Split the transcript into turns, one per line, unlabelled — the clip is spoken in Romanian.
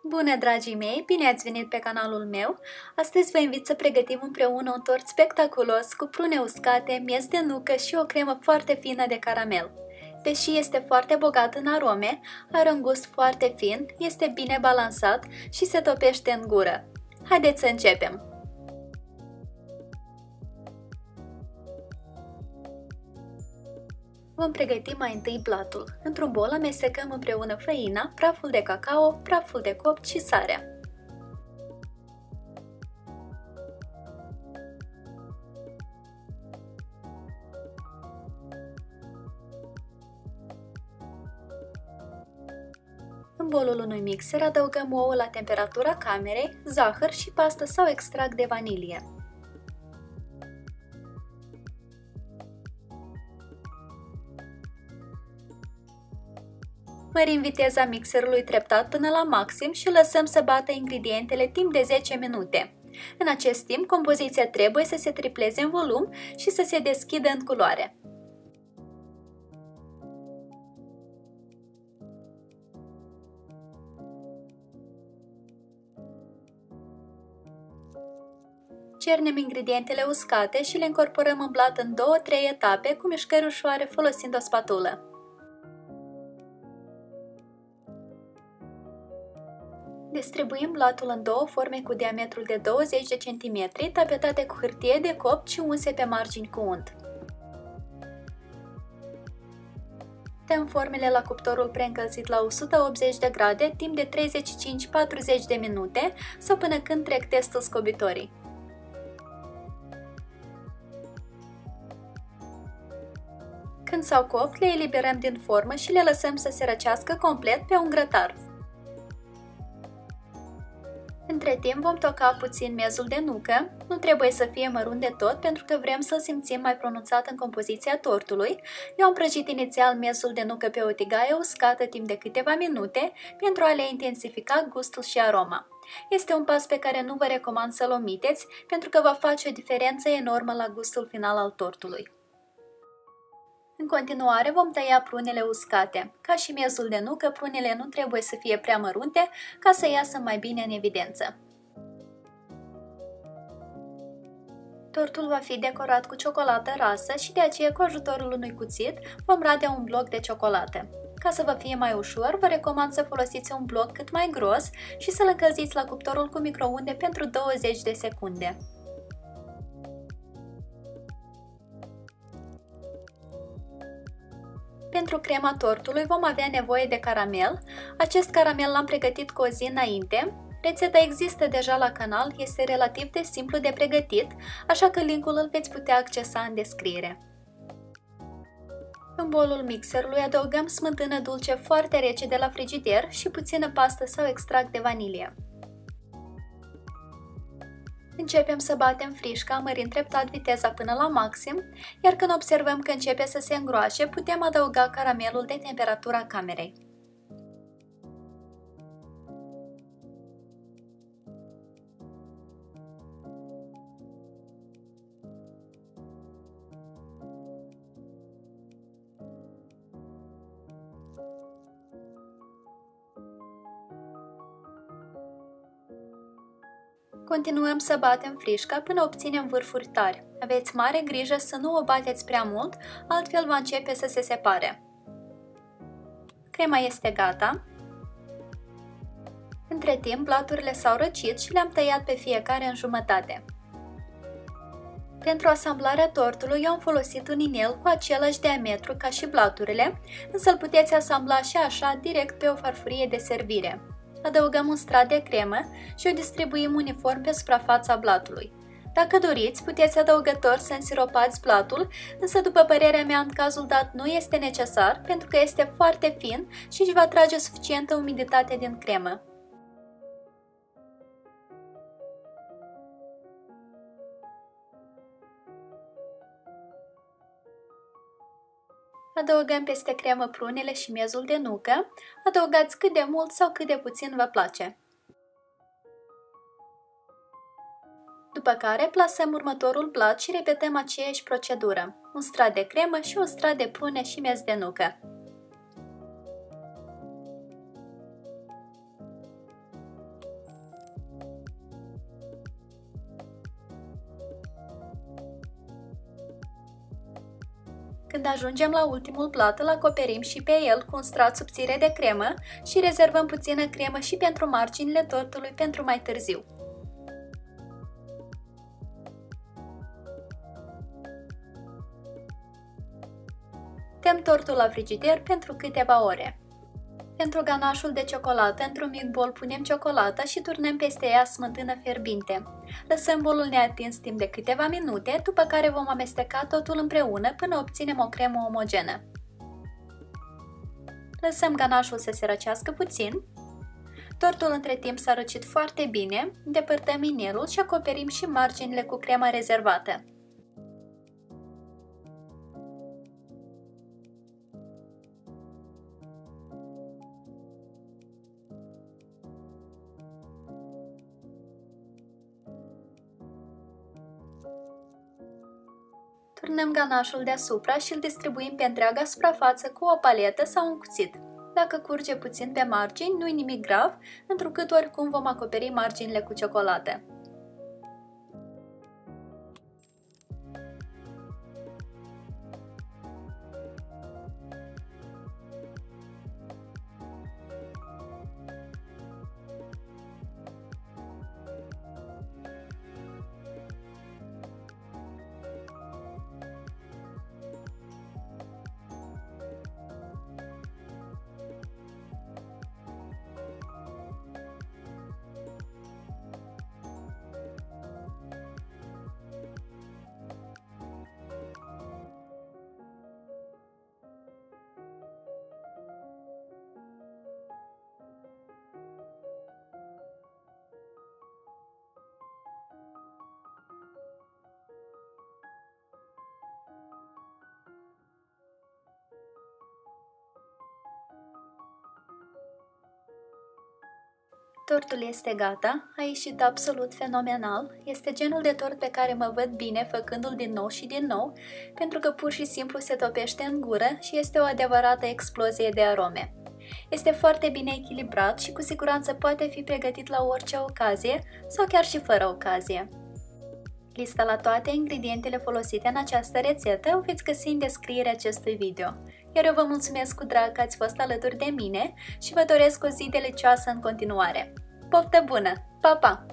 Bună, dragii mei! Bine ați venit pe canalul meu! Astăzi vă invit să pregătim împreună un tort spectaculos cu prune uscate, miez de nucă și o cremă foarte fină de caramel. Deși este foarte bogat în arome, are un gust foarte fin, este bine balansat și se topește în gură. Haideți să începem! Vom pregăti mai întâi blatul. Într-un bol amestecăm împreună făina, praful de cacao, praful de copt și sarea. În bolul unui mixer adăugăm ouă la temperatura camerei, zahăr și pastă sau extract de vanilie. Mărim viteza mixerului treptat până la maxim și lăsăm să bată ingredientele timp de 10 minute. În acest timp, compoziția trebuie să se tripleze în volum și să se deschidă în culoare. Cernem ingredientele uscate și le incorporăm în blat în 2-3 etape cu mișcări ușoare folosind o spatulă. Distribuim blatul în două forme cu diametrul de 20 de cm, tapetate cu hârtie de copt și unse pe margini cu unt. Dăm formele la cuptorul preîncălzit la 180 de grade timp de 35-40 de minute sau până când trec testul scobitorii. Când s-au copt, le eliberăm din formă și le lăsăm să se răcească complet pe un grătar. Între timp vom toca puțin miezul de nucă, nu trebuie să fie mărunt de tot pentru că vrem să-l simțim mai pronunțat în compoziția tortului. Eu am prăjit inițial miezul de nucă pe o tigaie uscată timp de câteva minute pentru a le intensifica gustul și aroma. Este un pas pe care nu vă recomand să-l omiteți pentru că va face o diferență enormă la gustul final al tortului. În continuare vom tăia prunele uscate. Ca și miezul de nucă, prunele nu trebuie să fie prea mărunte ca să iasă mai bine în evidență. Tortul va fi decorat cu ciocolată rasă și de aceea cu ajutorul unui cuțit vom rade un bloc de ciocolată. Ca să vă fie mai ușor, vă recomand să folosiți un bloc cât mai gros și să-l încălziți la cuptorul cu microunde pentru 20 de secunde. Pentru crema tortului vom avea nevoie de caramel. Acest caramel l-am pregătit cu o zi înainte. Rețeta există deja la canal, este relativ de simplu de pregătit, așa că linkul îl veți putea accesa în descriere. În bolul mixerului adăugăm smântână dulce foarte rece de la frigider și puțină pastă sau extract de vanilie. Începem să batem frișca, mărind treptat viteza până la maxim, iar când observăm că începe să se îngroașe, putem adăuga caramelul de temperatura camerei. Continuăm să batem frișca până obținem vârfuri tari. Aveți mare grijă să nu o bateți prea mult, altfel va începe să se separe. Crema este gata. Între timp, blaturile s-au răcit și le-am tăiat pe fiecare în jumătate. Pentru asamblarea tortului eu am folosit un inel cu același diametru ca și blaturile, însă îl puteți asambla și așa direct pe o farfurie de servire. Adăugăm un strat de cremă și o distribuim uniform pe suprafața blatului. Dacă doriți, puteți adăugător să însiropați blatul, însă după părerea mea în cazul dat nu este necesar pentru că este foarte fin și își va trage suficientă umiditate din cremă. Adăugăm peste cremă prunele și miezul de nucă, adăugați cât de mult sau cât de puțin vă place. După care plasăm următorul blat și repetăm aceeași procedură, un strat de cremă și un strat de prune și miez de nucă. Când ajungem la ultimul plat, îl acoperim și pe el cu un strat subțire de cremă și rezervăm puțină cremă și pentru marginile tortului pentru mai târziu. Tem tortul la frigider pentru câteva ore. Pentru ganașul de ciocolată, într-un mic bol punem ciocolata și turnăm peste ea smântână fierbinte. Lăsăm bolul neatins timp de câteva minute, după care vom amesteca totul împreună până obținem o cremă omogenă. Lăsăm ganașul să se răcească puțin. Tortul între timp s-a răcit foarte bine, îndepărtăm inelul și acoperim și marginile cu crema rezervată. Turnăm ganașul deasupra și îl distribuim pe întreaga suprafață cu o paletă sau un cuțit. Dacă curge puțin pe margini, nu-i nimic grav, întrucât oricum vom acoperi marginile cu ciocolată. Tortul este gata, a ieșit absolut fenomenal, este genul de tort pe care mă văd bine făcându-l din nou și din nou, pentru că pur și simplu se topește în gură și este o adevărată explozie de arome. Este foarte bine echilibrat și cu siguranță poate fi pregătit la orice ocazie sau chiar și fără ocazie. Lista la toate ingredientele folosite în această rețetă o veți găsi în descrierea acestui video. Iar eu vă mulțumesc cu drag că ați fost alături de mine și vă doresc o zi delicioasă în continuare. Poftă bună! Pa, pa!